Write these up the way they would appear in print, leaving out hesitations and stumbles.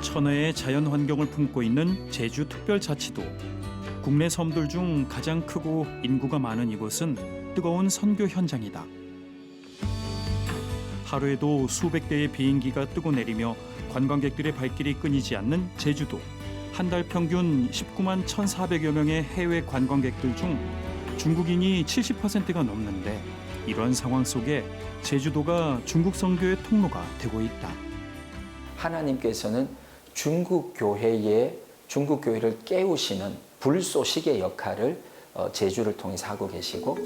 천혜의 자연 환경을 품고 있는 제주특별자치도. 국내 섬들 중 가장 크고 인구가 많은 이곳은 뜨거운 선교 현장이다. 하루에도 수백 대의 비행기가 뜨고 내리며 관광객들의 발길이 끊이지 않는 제주도. 한 달 평균 19만 1,400여 명의 해외 관광객들 중 중국인이 70%가 넘는데, 이런 상황 속에 제주도가 중국 선교의 통로가 되고 있다. 하나님께서는 중국 교회를 깨우시는 불쏘시개 역할을 제주를 통해서 하고 계시고,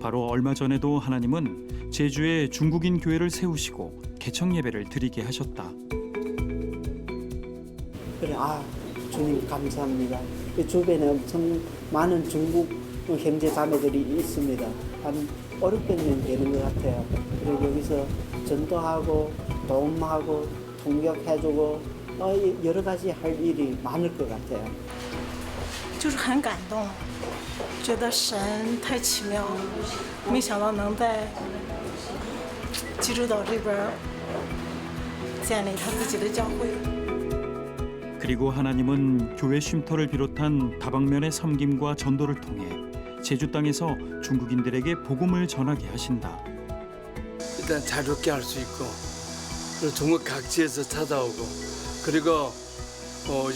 바로 얼마 전에도 하나님은 제주에 중국인 교회를 세우시고 개청 예배를 드리게 하셨다. 그래, 주님 감사합니다. 그 주변에 엄청 많은 중국 형제 자매들이 있습니다. 한 500명 되는 것 같아요. 그리고 여기서 전도하고 도움하고 통역해주고 여러 가지 할 일이 많을 것 같아요. 就是很感动，觉得神太奇妙，没想到能在济州岛这边建立他自己的教会。 그리고 하나님은 교회 쉼터를 비롯한 다방면의 섬김과 전도를 통해 제주 땅에서 중국인들에게 복음을 전하게 하신다. 일단 자유롭게 할 수 있고, 그리고 중국 각지에서 찾아오고, 그리고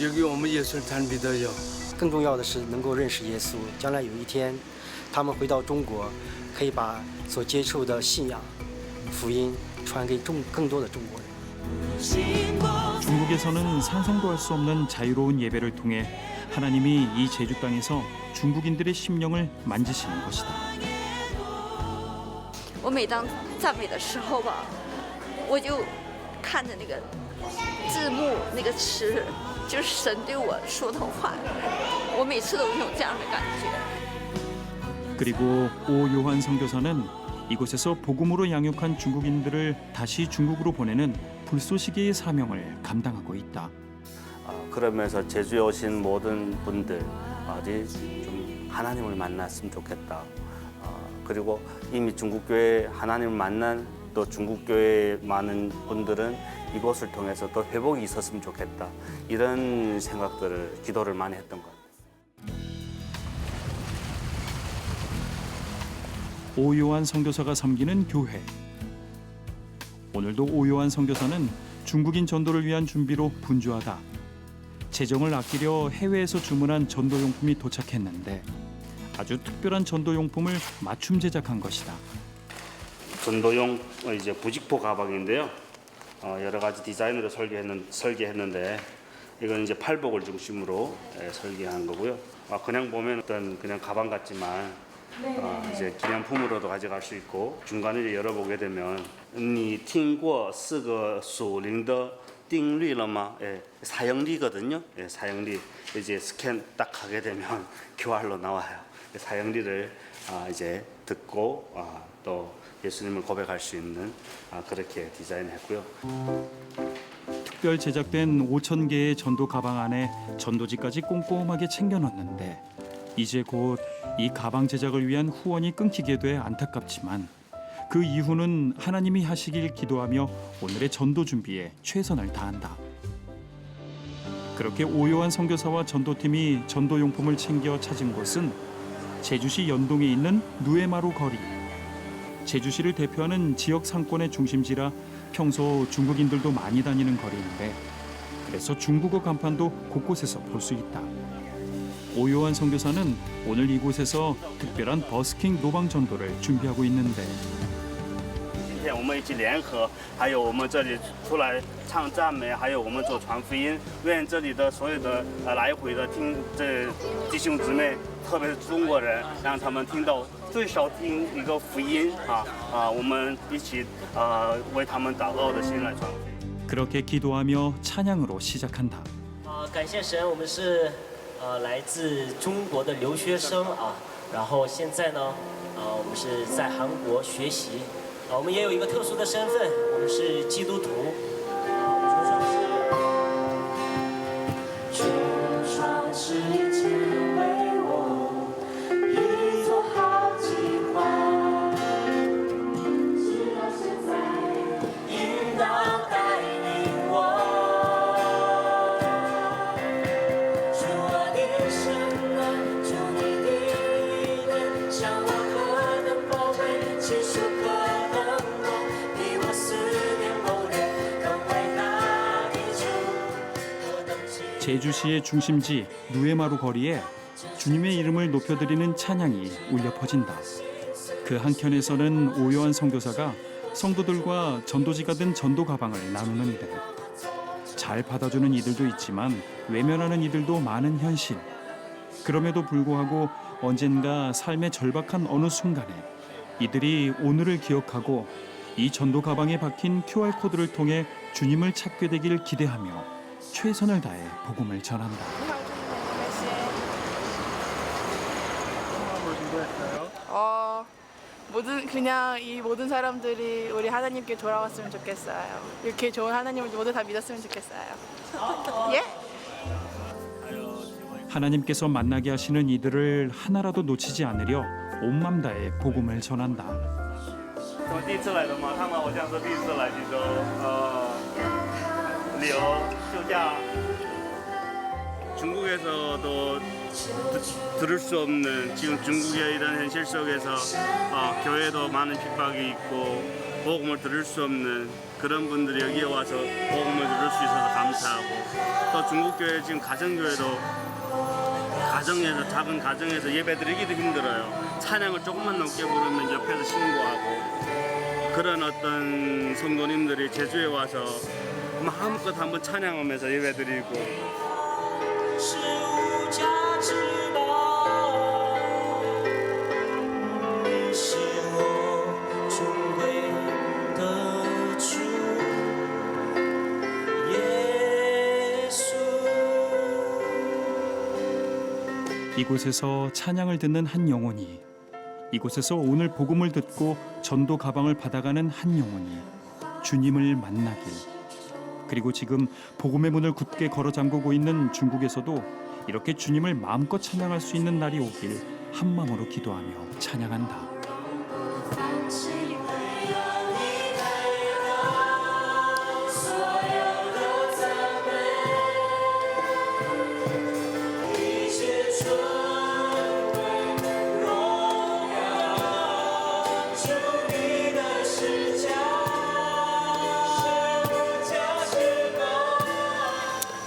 여기 오면 예수를 잘 믿어요. 更重要的是能够认识耶稣，将来有一天他们回到中国，可以把所接触的信仰、福音传给更多的中国人。 중국에서는 상상도 할 수 없는 자유로운 예배를 통해 하나님이 이 제주 땅에서 중국인들의 심령을 만지시는 것이다. 我每当赞美的时候吧，我就看着那个字幕那个词，就是神对我说的话，我每次都有这样的感觉。 그리고 오 요한 선교사는 이곳에서 복음으로 양육한 중국인들을 다시 중국으로 보내는 불쏘시개의 사명을 감당하고 있다. 그러면서 제주에 오신 모든 분들 좀 하나님을 만났으면 좋겠다. 그리고 이미 중국교회 하나님을 만난 또 중국교회 많은 분들은 이곳을 통해서 또 회복이 있었으면 좋겠다. 이런 생각들을 기도를 많이 했던 것 같아요. 오요한 선교사가 섬기는 교회. 오늘도 오요한 선교사는 중국인 전도를 위한 준비로 분주하다. 재정을 아끼려 해외에서 주문한 전도용품이 도착했는데 아주 특별한 전도용품을 맞춤 제작한 것이다. 전도용 이제 부직포 가방인데요. 여러 가지 디자인으로 설계했는데 이건 이제 팔복을 중심으로 설계한 거고요. 그냥 보면 어떤 그냥 가방 같지만 이제 기념품으로도 가져갈 수 있고, 중간에 열어보게 되면 你听过4个属灵的定律了吗? 사형리거든요. 사형리 이제 스캔 딱 하게 되면 QR로 나와요. 사형리를 이제 듣고 또 예수님을 고백할 수 있는 그렇게 디자인했고요. 특별 제작된 5,000개의 전도 가방 안에 전도지까지 꼼꼼하게 챙겨 넣었는데 이제 곧 이 가방 제작을 위한 후원이 끊기게 돼 안타깝지만 그 이후는 하나님이 하시길 기도하며 오늘의 전도 준비에 최선을 다한다. 그렇게 오요한 선교사와 전도팀이 전도용품을 챙겨 찾은 곳은 제주시 연동에 있는 누에마루 거리. 제주시를 대표하는 지역 상권의 중심지라 평소 중국인들도 많이 다니는 거리인데, 그래서 중국어 간판도 곳곳에서 볼 수 있다. 오요한 선교사는 오늘 이곳에서 특별한 버스킹 노방 전도를 준비하고 있는데, 今天我们一起联合，还有我们这里出来唱赞美，还有我们做传福音，愿这里的所有的来回的听这弟兄姊妹，特别是中国人，让他们听到最少听一个福音我们一起为他们祷告的心来传福音。 그렇게 기도하며 찬양으로 시작한다. 感谢神，我们是来自中国的留学生然后现在呢我们是在韩国学习我们也有一个特殊的身份，我们是基督徒全传世界为我一座好计划，直到现在引导带领我 제주시의 중심지 누에마루 거리에 주님의 이름을 높여드리는 찬양이 울려 퍼진다. 그 한켠에서는 오요한 선교사가 성도들과 전도지가 든 전도 가방을 나누는데 잘 받아주는 이들도 있지만 외면하는 이들도 많은 현실. 그럼에도 불구하고 언젠가 삶의 절박한 어느 순간에 이들이 오늘을 기억하고 이 전도 가방에 박힌 QR코드를 통해 주님을 찾게 되길 기대하며 최선을 다해 복음을 전한다. 그냥 이 모든 사람들이 우리 하나님께 돌아왔으면 좋겠어요. 이렇게 좋은 하나님을 모두 다 믿었으면 좋겠어요. 예? 하나님께서 만나게 하시는 이들을 하나라도 놓치지 않으려 온 맘 다해 복음을 전한다. 我第一次来的嘛，他们好像是第一次来济州，旅游休假。 중국에서도 들을 수 없는 지금 중국의 이런 현실 속에서 교회도 많은 핍박이 있고 복음을 들을 수 없는 그런 분들이 여기에 와서 복음을 들을 수 있어서 감사하고 또 중국 교회 지금 가정교회도 가정에서 작은 가정에서 예배드리기도 힘들어요. 찬양을 조금만 넘게 부르면 옆에서 신고하고 그런 어떤 성도님들이 제주에 와서 마음껏 한번 찬양하면서 예배드리고. 是无价之宝，你是我尊贵的主，耶稣。 이곳에서 찬양을 듣는 한 영혼이, 이곳에서 오늘 복음을 듣고 전도 가방을 받아가는 한 영혼이 주님을 만나길. 그리고 지금 복음의 문을 굳게 걸어 잠그고 있는 중국에서도 이렇게 주님을 마음껏 찬양할 수 있는 날이 오길 한 마음으로 기도하며 찬양한다.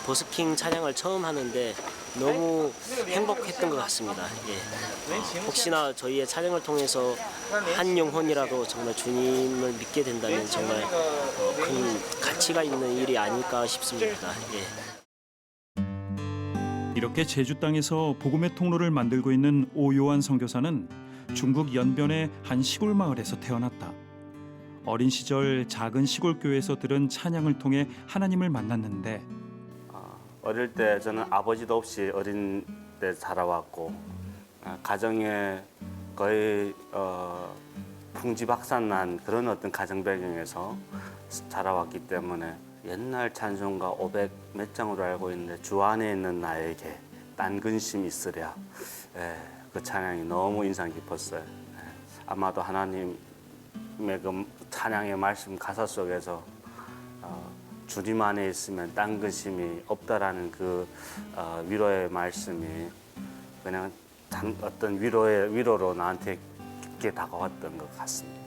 버스킹 찬양을 처음 하는데 너무 행복했던 것 같습니다. 예. 혹시나 저희의 찬양을 통해서 한 영혼이라도 정말 주님을 믿게 된다면 정말 큰 가치가 있는 일이 아닐까 싶습니다. 예. 이렇게 제주 땅에서 복음의 통로를 만들고 있는 오요한 선교사는 중국 연변의 한 시골 마을에서 태어났다. 어린 시절 작은 시골 교회에서 들은 찬양을 통해 하나님을 만났는데 어릴 때 저는 아버지도 없이 어린 때 자라왔고 가정에 거의 풍지박산난 그런 어떤 가정 배경에서 자라왔기 때문에 옛날 찬송가 500 몇 장으로 알고 있는데 주 안에 있는 나에게 딴 근심 있으랴. 그 찬양이 너무 인상 깊었어요. 아마도 하나님의 그 찬양의 말씀 가사 속에서 주님 안에 있으면 딴 근심이 없다라는 그 위로의 말씀이 그냥 어떤 위로로 나한테 깊게 다가왔던 것 같습니다.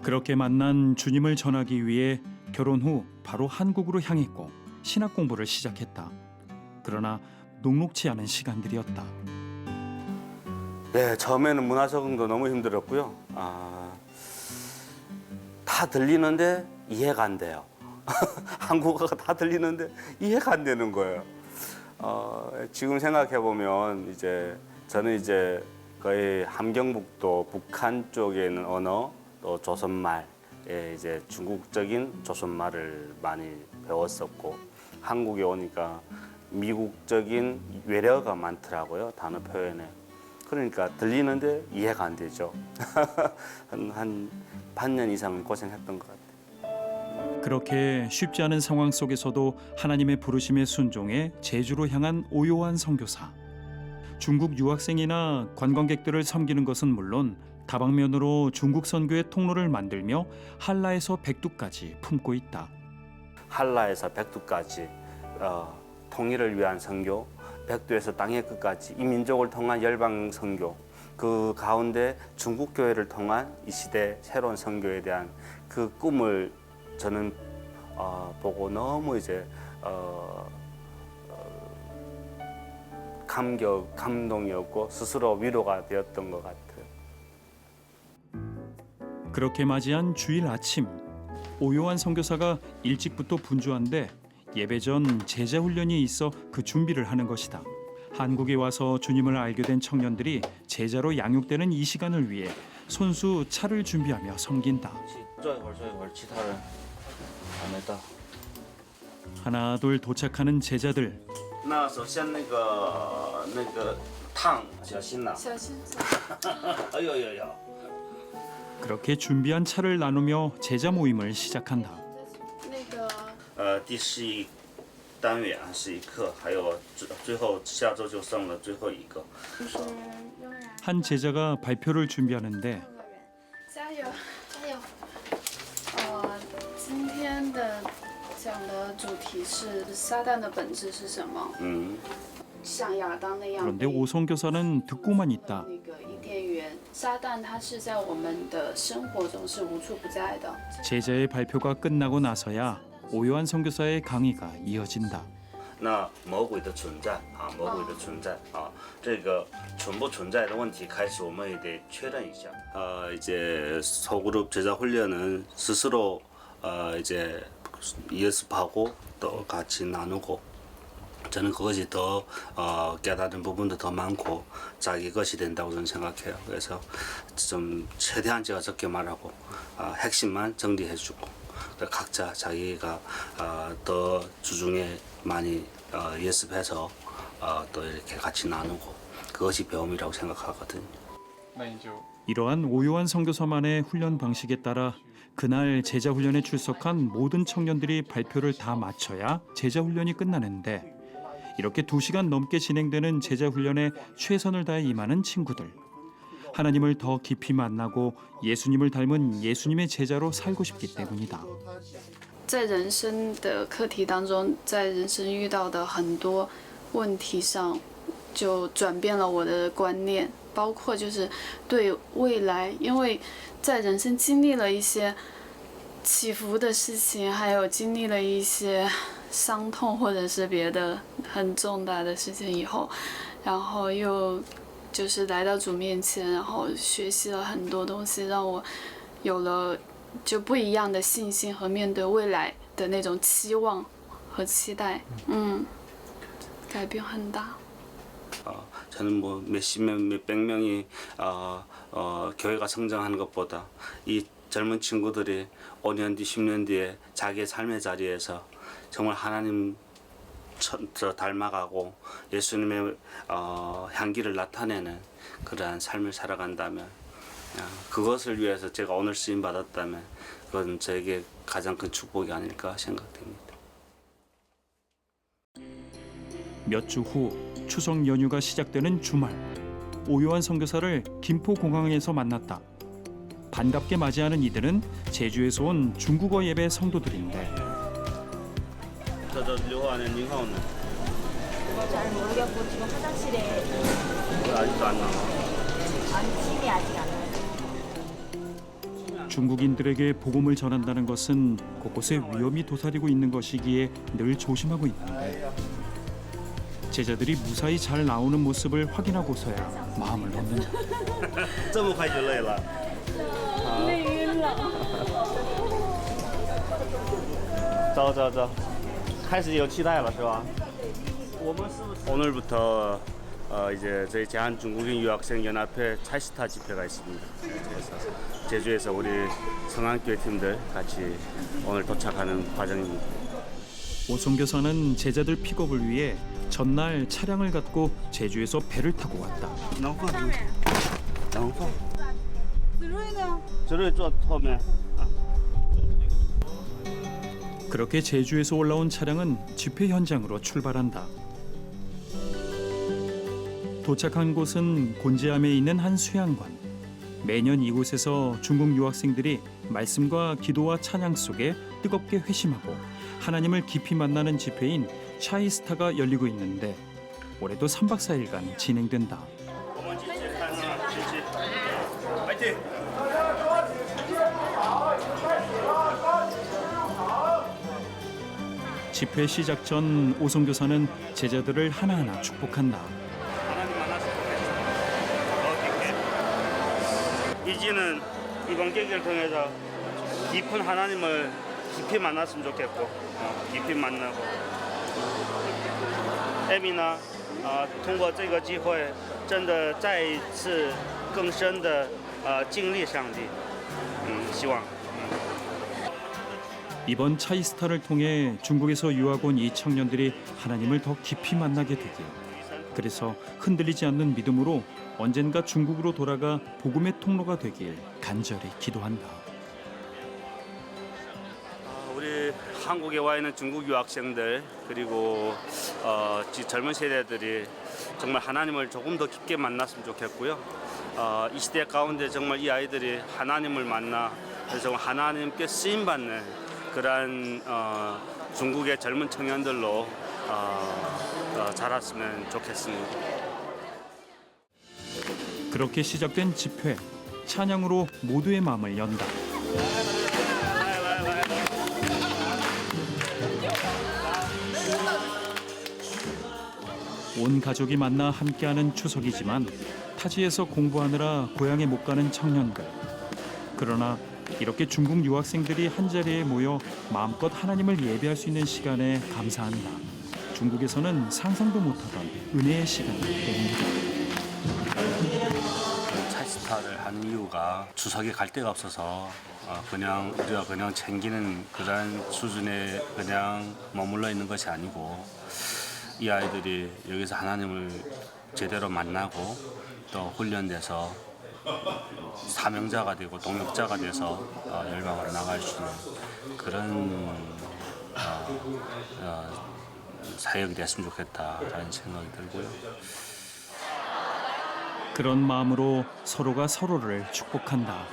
그렇게 만난 주님을 전하기 위해 결혼 후 바로 한국으로 향했고 신학 공부를 시작했다. 그러나 녹록치 않은 시간들이었다. 네, 처음에는 문화 적응도 너무 힘들었고요. 다 들리는데 이해가 안 돼요. 한국어가 다 들리는데 이해가 안 되는 거예요. 지금 생각해 보면 저는 이제 거의 함경북도 북한 쪽에 있는 언어 또 조선말, 이제 중국적인 조선말을 많이 배웠었고 한국에 오니까 미국적인 외래어가 많더라고요, 단어 표현에. 그러니까 들리는데 이해가 안 되죠. 한 반년 이상은 고생했던 것 같아요. 그렇게 쉽지 않은 상황 속에서도 하나님의 부르심에 순종해 제주로 향한 오요한 선교사. 중국 유학생이나 관광객들을 섬기는 것은 물론 다방면으로 중국 선교의 통로를 만들며 한라에서 백두까지 품고 있다. 한라에서 백두까지 통일을 위한 선교, 백두에서 땅의 끝까지 이 민족을 통한 열방 선교, 그 가운데 중국 교회를 통한 이 시대 새로운 선교에 대한 그 꿈을 저는 보고 너무 감동이었고 스스로 위로가 되었던 것 같아요. 그렇게 맞이한 주일 아침, 오요한 선교사가 일찍부터 분주한데 예배 전 제자 훈련이 있어 그 준비를 하는 것이다. 한국에 와서 주님을 알게 된 청년들이 제자로 양육되는 이 시간을 위해 손수 차를 준비하며 섬긴다. 하나둘 도착하는 제자들. 那首先那个烫小心呐，哎呦呦呦。 그렇게 준비한 차를 나누며 제자 모임을 시작한다. 第11单元11课，还有最后下周就剩了最后一个。 한 제자가 발표를 준비하는데 加油，加油！今天的讲的主题是撒旦的本质是什么？像亚当那样。 그런데 오선교사는 듣고만 있다. 那个伊甸园，撒旦它是在我们的生活中是无处不在的。 제자의 발표가 끝나고 나서야 오요한 선교사의 강의가 이어진다. 那魔鬼的存在啊，魔鬼的存在啊，这个存不存在的问题，开始我们也得确认一下。이제 소그룹 제자 훈련은 스스로 이제 연습하고 또 같이 나누고 저는 그것이 더 깨달은 부분도 더 많고 자기 것이 된다고 저는 생각해요. 그래서 좀 최대한 제가 적게 말하고 핵심만 정리해주고 각자 자기가 더 주중에 많이 연습해서 또 이렇게 같이 나누고 그것이 배움이라고 생각하거든요. 이러한 오요한 선교사만의 훈련 방식에 따라 그날 제자 훈련에 출석한 모든 청년들이 발표를 다 마쳐야 제자 훈련이 끝나는데 이렇게 2시간 넘게 진행되는 제자 훈련에 최선을 다해 임하는 친구들. 하나님을 더 깊이 만나고 예수님을 닮은 예수님의 제자로 살고 싶기 때문이다. 在人生的课题当中，在人生遇到的很多问题上，就转变了我的观念，包括就是对未来，因为在人生经历了一些起伏的事情，还有经历了一些伤痛或者是别的很重大的事情以后，然后又就是来到主面前，然后学习了很多东西，让我有了就不一样的信心和面对未来的那种期望和期待，改变很大。 저는 뭐 몇십 명, 몇백 명이 교회가 성장하는 것보다 이 젊은 친구들이 5년 뒤, 10년 뒤에 자기의 삶의 자리에서 정말 하나님 닮아가고 예수님의 향기를 나타내는 그러한 삶을 살아간다면 그것을 위해서 제가 오늘 쓰임 받았다면 그건 저에게 가장 큰 축복이 아닐까 생각됩니다. 몇 주 후 추석 연휴가 시작되는 주말 오요한 선교사를 김포공항에서 만났다. 반갑게 맞이하는 이들은 제주에서 온 중국어 예배 성도들인데 저 류화는 닝하오는 잘 모르겠고 지금 화장실에 아직도 안 나와. 아니 짐이 아직 안 와요. 중국인들에게 복음을 전한다는 것은 곳곳에 위험이 도사리고 있는 것이기에 늘 조심하고 있는데 제자들이 무사히 잘 나오는 모습을 확인하고서야 마음을 놓는다. 这么快就累了？累晕了。走走走，开始有期待了是吧？ 오늘부터 이제 저희 대한중국인 유학생 연합회 찰스타 집회가 있습니다. 그래서 제주에서 우리 성안교회 팀들 같이 오늘 도착하는 과정입니다. 오송교사는 제자들 픽업을 위해 전날 차량을 갖고 제주에서 배를 타고 왔다. 그렇게 제주에서 올라온 차량은 집회 현장으로 출발한다. 도착한 곳은 곤지암에 있는 한 수양관. 매년 이곳에서 중국 유학생들이 말씀과 기도와 찬양 속에 뜨겁게 회심하고 하나님을 깊이 만나는 집회인 차이스타가 열리고 있는데 올해도 3박 4일간 진행된다. 집회 시작 전 오송교사는 제자들을 하나하나 축복한다. 이제는 이번 계기를 통해서 깊은 하나님을 깊이 만났으면 좋겠고 깊이 만나고 에미나 通过这个机会真的再一次更深的经历上帝希望 이번 차이스타를 통해 중국에서 유학 온 이 청년들이 하나님을 더 깊이 만나게 되길. 그래서 흔들리지 않는 믿음으로 언젠가 중국으로 돌아가 복음의 통로가 되길 간절히 기도한다. 우리 한국에 와 있는 중국 유학생들 그리고 젊은 세대들이 정말 하나님을 조금 더 깊게 만났으면 좋겠고요. 이 시대 가운데 정말 이 아이들이 하나님을 만나 정말 하나님께 쓰임 받는 그러한 중국의 젊은 청년들로 자랐으면 좋겠습니다. 그렇게 시작된 집회, 찬양으로 모두의 마음을 연다. 온 가족이 만나 함께하는 추석이지만 타지에서 공부하느라 고향에 못 가는 청년들. 그러나 이렇게 중국 유학생들이 한자리에 모여 마음껏 하나님을 예배할 수 있는 시간에 감사한다. 중국에서는 상상도 못하던 은혜의 시간입니다. 차이스타를 하는 이유가 추석에 갈 데가 없어서 그냥 우리가 그냥 챙기는 그런 수준에 그냥 머물러 있는 것이 아니고 이 아이들이 여기서 하나님을 제대로 만나고 또 훈련돼서 사명자가 되고 동역자가 돼서 열방으로 나갈 수 있는 그런 사역이 됐으면 좋겠다라는 생각이 들고요. 그런 마음으로 서로가 서로를 축복한다.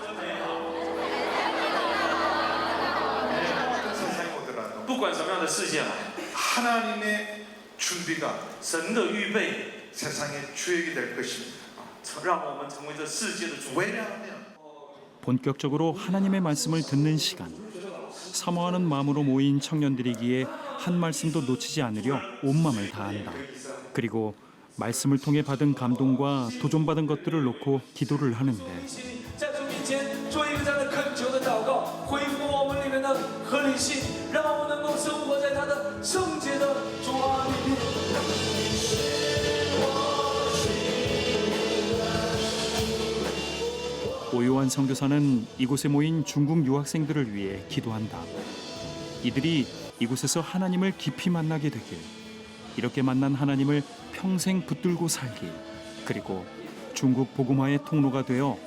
不管什么样的事件， 하나님의 준비가 神的预备 세상의 주역이 될 것입니다. 让我们成为这世界的主。 왜냐하면 본격적으로 하나님의 말씀을 듣는 시간. 사모하는 마음으로 모인 청년들이기에 한 말씀도 놓치지 않으려 온 마음을 다한다. 그리고 말씀을 통해 받은 감동과 도전받은 것들을 놓고 기도를 하는데 在主面前做一个这样的恳求的祷告，恢复我们里面的合理性，让我们能够生活在他的圣洁的主啊里面。 오요한 선교사는 이곳에 모인 중국 유학생들을 위해 기도한다. 이들이 이곳에서 하나님을 깊이 만나게 되길, 이렇게 만난 하나님을 평생 붙들고 살길, 그리고 중국 복음화의 통로가 되어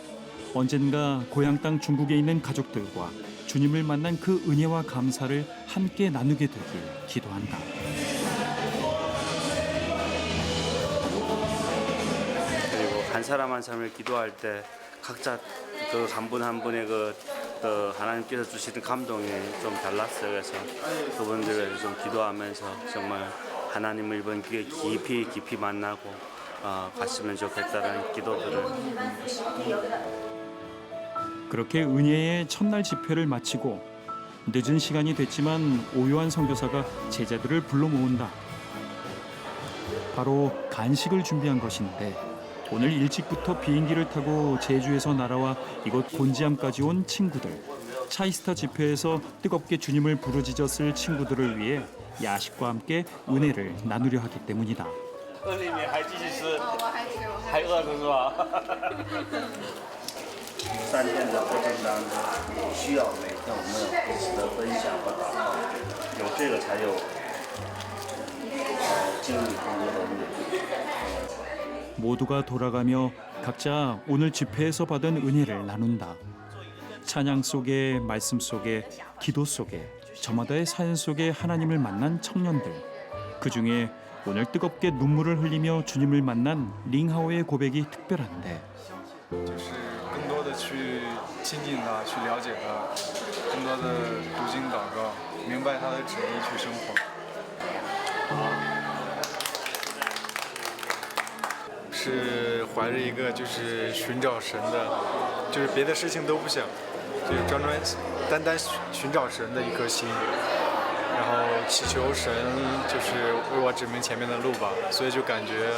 언젠가 고향 땅 중국에 있는 가족들과 주님을 만난 그 은혜와 감사를 함께 나누게 되길 기도한다. 그리고 한 사람 한 사람을 기도할 때 각자 그 한 분 한 분의 그 하나님께서 주시는 감동이 좀 달랐어요. 그래서 그분들을 좀 기도하면서 정말 하나님을 이번 기회에 깊이 만나고 갔으면 좋겠다라는 기도들을 했습니다. 그렇게 은혜의 첫날 집회를 마치고 늦은 시간이 됐지만 오요한 선교사가 제자들을 불러 모은다. 바로 간식을 준비한 것인데 오늘 일찍부터 비행기를 타고 제주에서 날아와 이곳 곤지암까지 온 친구들. 차이스타 집회에서 뜨겁게 주님을 부르짖었을 친구들을 위해 야식과 함께 은혜를 나누려 하기 때문이다. 은혜님 还继续吃还饿着是吧3天的过程当中需要每天我们彼此的分享和祷告有这个才有经历更多的恩典 모두가 돌아가며 각자 오늘 집회에서 받은 은혜를 나눈다. 찬양 속에, 말씀 속에, 기도 속에, 저마다의 사연 속에 하나님을 만난 청년들. 그중에 오늘 뜨겁게 눈물을 흘리며 주님을 만난 링하오의 고백이 특별한데 更多的去亲近他，去了解他，更多的读经祷告，明白他的旨意去生活。是怀着一个就是寻找神的，就是别的事情都不想，就是单单寻找神的一颗心。然后祈求神就是为我指明前面的路吧。所以就感觉，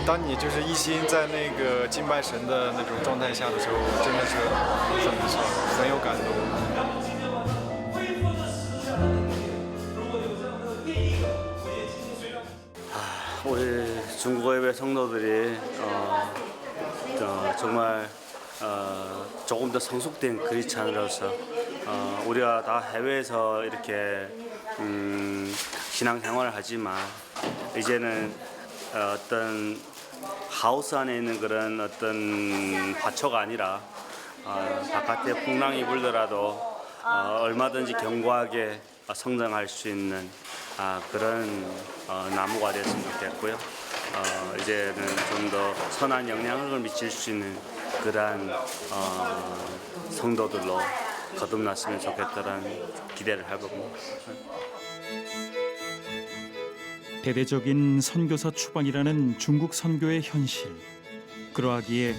当你就是一心在那个敬拜神的那种状态下的时候，真的是很不错，很有感动。 우리 중국어 예배 성도들이 정말 조금 더 성숙된 크리스찬으로서 우리가 다 해외에서 이렇게 신앙생활을 하지만 이제는 어떤 하우스 안에 있는 그런 어떤 화초가 아니라 바깥에 풍랑이 불더라도 얼마든지 견고하게 성장할 수 있는 그런 나무가 됐으면 좋겠고요. 이제는 좀 더 선한 영향력을 미칠 수 있는 그러한 성도들로 거듭났으면 좋겠다는 기대를 해봅니다. 대대적인 선교사 추방이라는 중국 선교의 현실. 그러하기에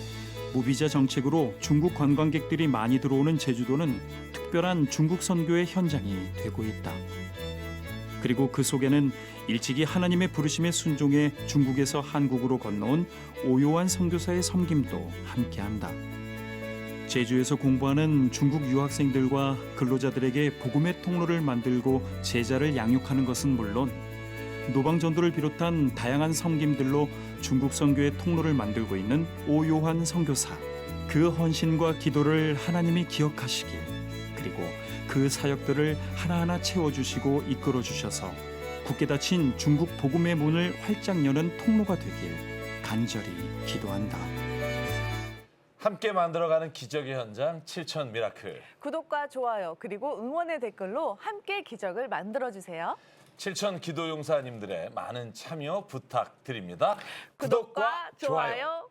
무비자 정책으로 중국 관광객들이 많이 들어오는 제주도는 특별한 중국 선교의 현장이 되고 있다. 그리고 그 속에는 일찍이 하나님의 부르심에 순종해 중국에서 한국으로 건너온 오요한 선교사의 섬김도 함께한다. 제주에서 공부하는 중국 유학생들과 근로자들에게 복음의 통로를 만들고 제자를 양육하는 것은 물론 노방전도를 비롯한 다양한 섬김들로 중국 선교의 통로를 만들고 있는 오요한 선교사. 그 헌신과 기도를 하나님이 기억하시길, 그리고 그 사역들을 하나하나 채워주시고 이끌어주셔서 굳게 닫힌 중국 복음의 문을 활짝 여는 통로가 되길 간절히 기도한다. 함께 만들어가는 기적의 현장 7천 미라클. 구독과 좋아요 그리고 응원의 댓글로 함께 기적을 만들어주세요. 7천 기도용사님들의 많은 참여 부탁드립니다. 구독과 좋아요.